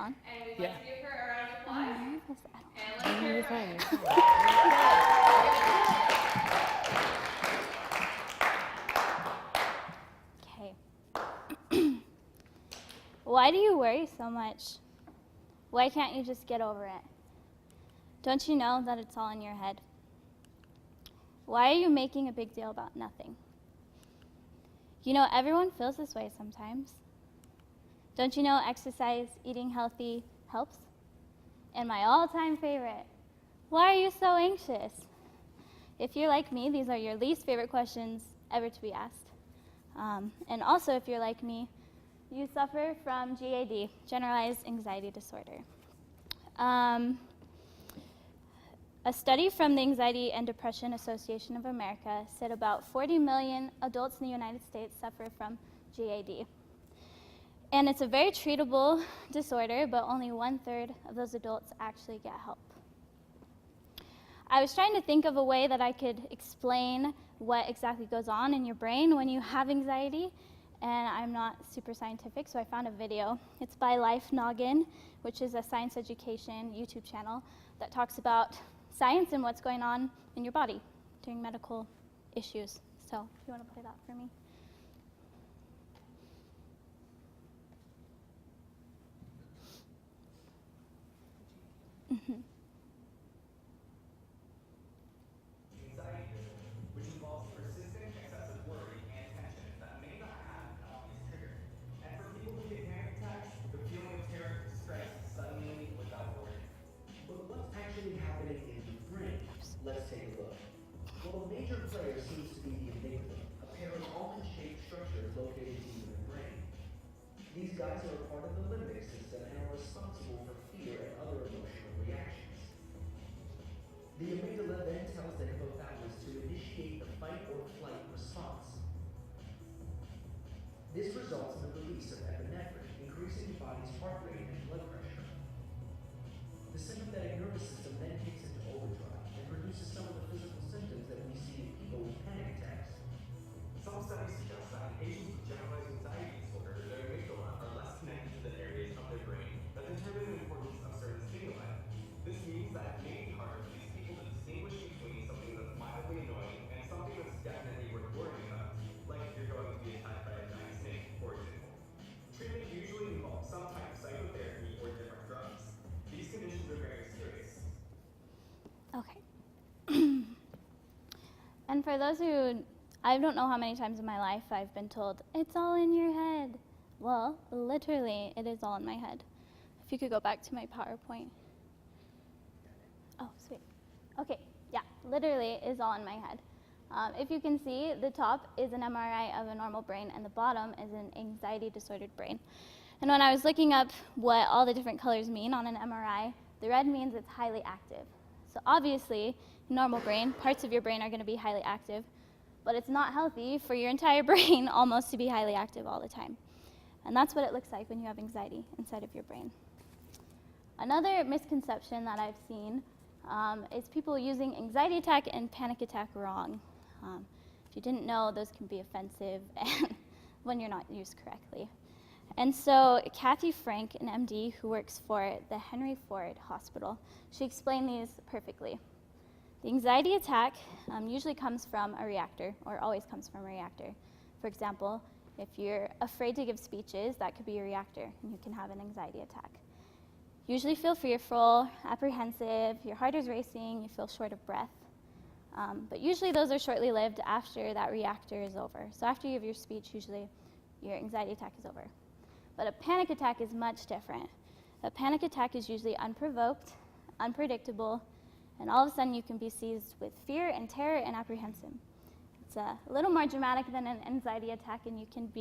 on. And we'd Yeah. like to give her a round of applause. I'm nervous. I don't And let's hear You're it fine, from you're her. Okay. Why do you worry so much? Why can't you just get over it? Don't you know that it's all in your head? Why are you making a big deal about nothing? You know, everyone feels this way sometimes. Don't you know exercise, eating healthy helps? And my all-time favorite, why are you so anxious? If you're like me, these are your least favorite questions ever to be asked. And also, if you're like me, you suffer from GAD, Generalized Anxiety Disorder. A study from the Anxiety and Depression Association of America said about 40 million adults in the United States suffer from GAD. And it's a very treatable disorder, but only 1/3 of those adults actually get help. I was trying to think of a way that I could explain what exactly goes on in your brain when you have anxiety, and I'm not super scientific, so I found a video. It's by Life Noggin, which is a science education YouTube channel that talks about science and what's going on in your body during medical issues. So if you want to play that for me. Anxiety disorder, which involves persistent excessive worry and tension that may not have an obvious trigger. And for people who get panic attacks, the feeling of terror strikes suddenly without warning. But what's actually happening in the brain? Let's take a look. Well, a major player seems to be the amygdala, a pair of almond-shaped structures located deep in the brain. These guys are a part of the limbic system and are responsible for fear and other emotional reactions. The amygdala then tells the hypothalamus to initiate the fight or flight response. This results in the release of epinephrine, increasing the body's heart rate and blood pressure. The sympathetic nervous system then kicks into overdrive and produces some of the physical symptoms that we see in people with panic attacks. Some studies suggest that in patients with generalized anxiety disorder, their amygdala are less connected to the areas of their brain that determine the importance of certain stimuli. This means that it may be harder for these people to distinguish between something that's mildly annoying and something that's definitely worth worrying about, like if you're going to be attacked by a giant snake, for example. Treatment usually involves some type of psychotherapy or different drugs. These conditions are very serious. Okay. And for those who, I don't know how many times in my life I've been told, it's all in your head. Well, literally, it is all in my head. If you could go back to my PowerPoint. Oh, sweet. Okay, yeah, literally is all in my head. If you can see, the top is an MRI of a normal brain, and the bottom is an anxiety-disordered brain. And when I was looking up what all the different colors mean on an MRI, the red means it's highly active. So obviously, normal brain, parts of your brain are going to be highly active, but it's not healthy for your entire brain almost to be highly active all the time. And that's what it looks like when you have anxiety inside of your brain. Another misconception that I've seen is people using anxiety attack and panic attack wrong. If you didn't know, those can be offensive and when you're not used correctly. And so Kathy Frank, an MD who works for the Henry Ford Hospital, she explained these perfectly. The anxiety attack usually comes from a reactor, or always comes from a reactor. For example, if you're afraid to give speeches, that could be a reactor, and you can have an anxiety attack. You usually feel fearful, apprehensive, your heart is racing, you feel short of breath. But usually those are shortly lived after that reactor is over. So after you give your speech, usually your anxiety attack is over. But a panic attack is much different. A panic attack is usually unprovoked, unpredictable, and all of a sudden you can be seized with fear and terror and apprehension. It's a little more dramatic than an anxiety attack, and you can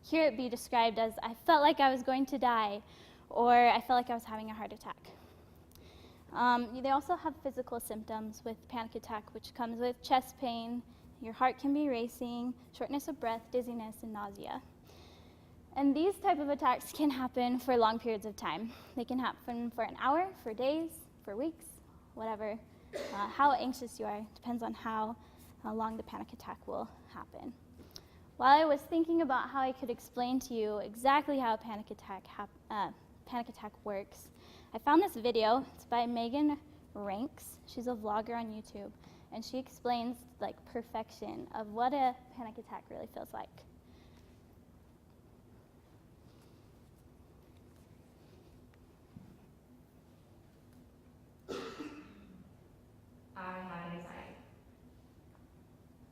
hear it be described as, I felt like I was going to die, or I felt like I was having a heart attack. They also have physical symptoms with panic attack, which comes with chest pain, your heart can be racing, shortness of breath, dizziness, and nausea. And these type of attacks can happen for long periods of time. They can happen for an hour, for days, for weeks, whatever. How anxious you are depends on how long the panic attack will happen. While I was thinking about how I could explain to you exactly how a panic panic attack works, I found this video. It's by Megan Ranks. She's a vlogger on YouTube, and she explains like perfection of what a panic attack really feels like. I have anxiety.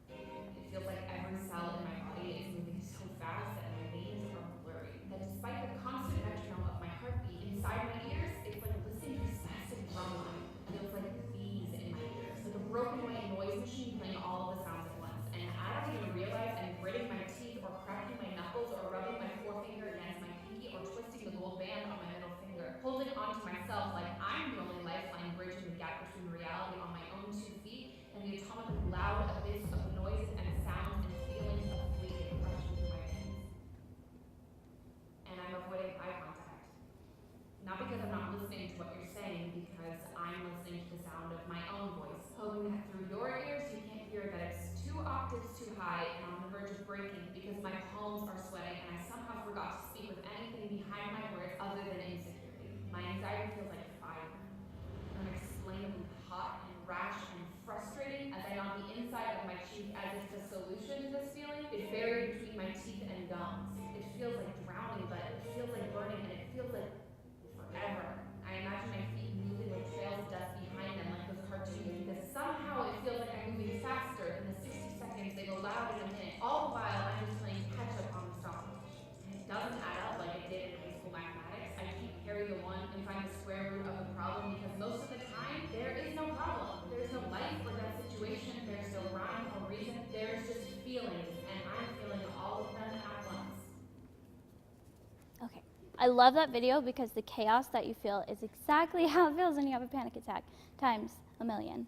It feels like every cell in my body is moving so fast that my veins are blurry. That despite the constant metronome of my heartbeat inside my ears, it's like listening to a massive drum line. It feels like bees in my ears, like a broken white noise machine playing all of the sounds at once. And I don't even realize I'm gritting my teeth or cracking my knuckles or rubbing my forefinger against my pinky or twisting the gold band on my middle finger, holding on to myself like I'm the only lifeline bridging the gap between reality on my own 2 feet and the atomically loud abyss of noises and sounds and feelings of fleeting rushing through my veins. And I'm avoiding eye contact. Not because I'm not listening to what you're saying, because I'm listening to the sound of my own voice, hoping that through your ears you can't hear that it's 2 octaves too high and on the verge of breaking because my palms are sweating and I somehow forgot to speak with anything behind my words other than insecurity. My anxiety feels like fire, unexplainably hot and rash and frustrating as I knock the inside of my cheek as if the solution to this feeling is buried between my teeth and gums. It feels like drowning, but it feels like burning, and it feels like forever. I imagine my feet moving with trails of dust behind them like those cartoons, because somehow it feels like I'm moving faster than the 60 seconds they've allowed in a minute. All the while, I'm just playing catch up on the stopwatch. And it doesn't add up like it did in high school mathematics. I keep carry the one and find the square root of the problem because most of the time, there is no problem. There's no life or death situation. There's no rhyme or reason. There's just feelings, and I'm feeling all of them at once. Okay. I love that video because the chaos that you feel is exactly how it feels when you have a panic attack, times a million.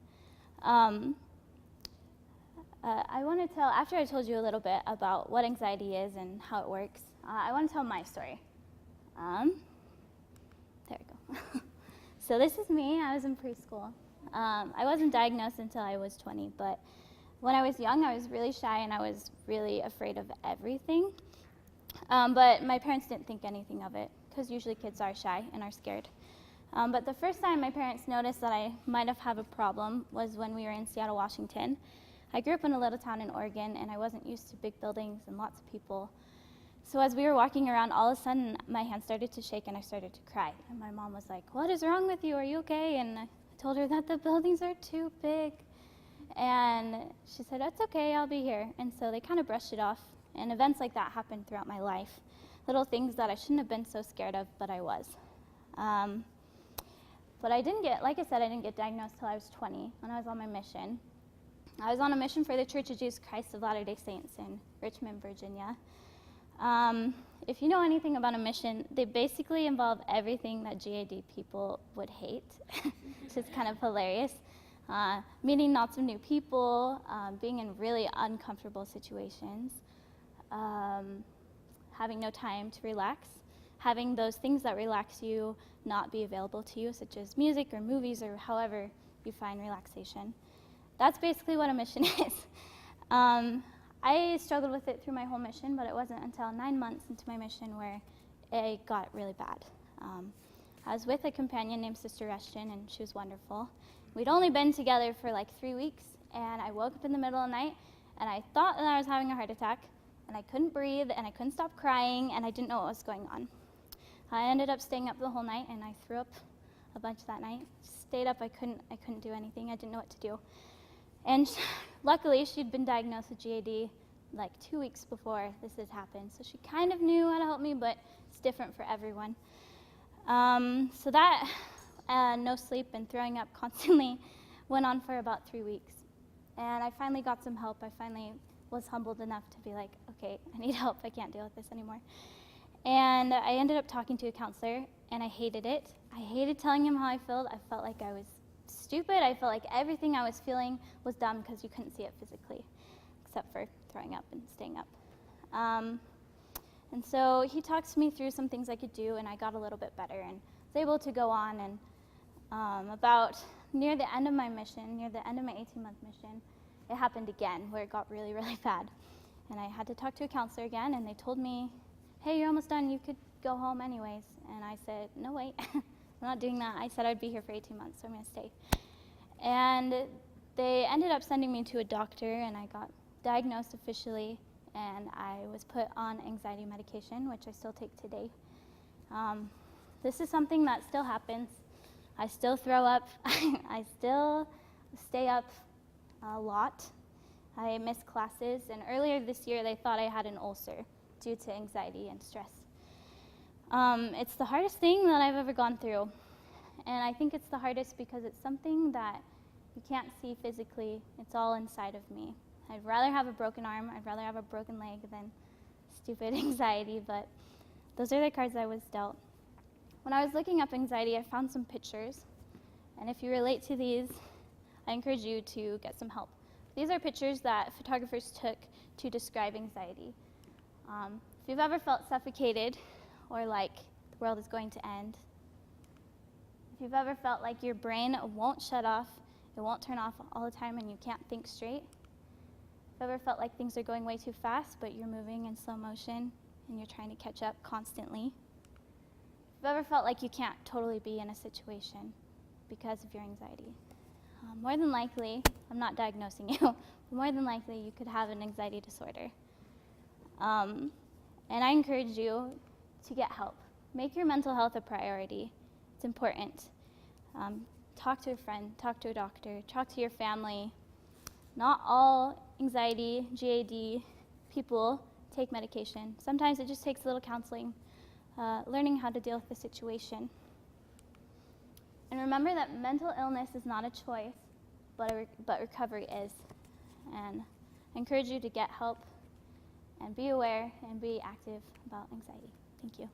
I want to tell, after I told you a little bit about what anxiety is and how it works, I want to tell my story. There we go. So this is me. I was in preschool. I wasn't diagnosed until I was 20, but when I was young, I was really shy and I was really afraid of everything. But my parents didn't think anything of it, because usually kids are shy and are scared. But the first time my parents noticed that I might have a problem was when we were in Seattle, Washington. I grew up in a little town in Oregon, and I wasn't used to big buildings and lots of people. So as we were walking around, all of a sudden, my hand started to shake, and I started to cry. And my mom was like, "What is wrong with you? Are you okay?" And I told her that the buildings are too big. And she said, "That's okay, I'll be here." And so they kind of brushed it off. And events like that happened throughout my life. Little things that I shouldn't have been so scared of, but I was. But I didn't get, like I said, I didn't get diagnosed till I was 20 when I was on my mission. I was on a mission for the Church of Jesus Christ of Latter-day Saints in Richmond, Virginia. If you know anything about a mission, they basically involve everything that GAD people would hate, which is kind of hilarious. Meeting lots of new people, being in really uncomfortable situations, having no time to relax, having those things that relax you not be available to you, such as music or movies or however you find relaxation. That's basically what a mission is. I struggled with it through my whole mission, but it wasn't until 9 months into my mission where it got really bad. I was with a companion named Sister Rushton, and she was wonderful. We'd only been together for like 3 weeks, and I woke up in the middle of the night, and I thought that I was having a heart attack, and I couldn't breathe, and I couldn't stop crying, and I didn't know what was going on. I ended up staying up the whole night, and I threw up a bunch that night. Stayed up, I couldn't do anything. I didn't know what to do. And luckily, she'd been diagnosed with GAD like 2 weeks before this has happened, so she kind of knew how to help me, but it's different for everyone. So that no sleep and throwing up constantly went on for about 3 weeks. And I finally got some help. I finally was humbled enough to be like, okay, I need help. I can't deal with this anymore. And I ended up talking to a counselor, and I hated it. I hated telling him how I felt. I felt like I was stupid. I felt like everything I was feeling was dumb because you couldn't see it physically, except for throwing up and staying up. And so he talked to me through some things I could do, and I got a little bit better and was able to go on. And about near the end of my mission, near the end of my 18-month mission, it happened again where it got really, really bad. And I had to talk to a counselor again, and they told me, hey, you're almost done. You could go home anyways. And I said, no, wait, I'm not doing that. I said I'd be here for 18 months, so I'm going to stay. And they ended up sending me to a doctor, and I got diagnosed officially, and I was put on anxiety medication, which I still take today. This is something that still happens. I still throw up. I still stay up a lot. I miss classes, and earlier this year they thought I had an ulcer due to anxiety and stress. It's the hardest thing that I've ever gone through, and I think it's the hardest because it's something that you can't see physically. It's all inside of me. I'd rather have a broken arm, I'd rather have a broken leg than stupid anxiety, but those are the cards I was dealt. When I was looking up anxiety, I found some pictures, and if you relate to these, I encourage you to get some help. These are pictures that photographers took to describe anxiety. If you've ever felt suffocated or like the world is going to end, if you've ever felt like your brain won't shut off, it won't turn off all the time and you can't think straight, if you've ever felt like things are going way too fast but you're moving in slow motion and you're trying to catch up constantly, if you've ever felt like you can't totally be in a situation because of your anxiety, more than likely, I'm not diagnosing you, but more than likely you could have an anxiety disorder. And I encourage you to get help. Make your mental health a priority. It's important. Talk to a friend, talk to a doctor, talk to your family. Not all anxiety, GAD people take medication. Sometimes it just takes a little counseling, learning how to deal with the situation. And remember that mental illness is not a choice, but recovery is. And I encourage you to get help and be aware and be active about anxiety. Thank you.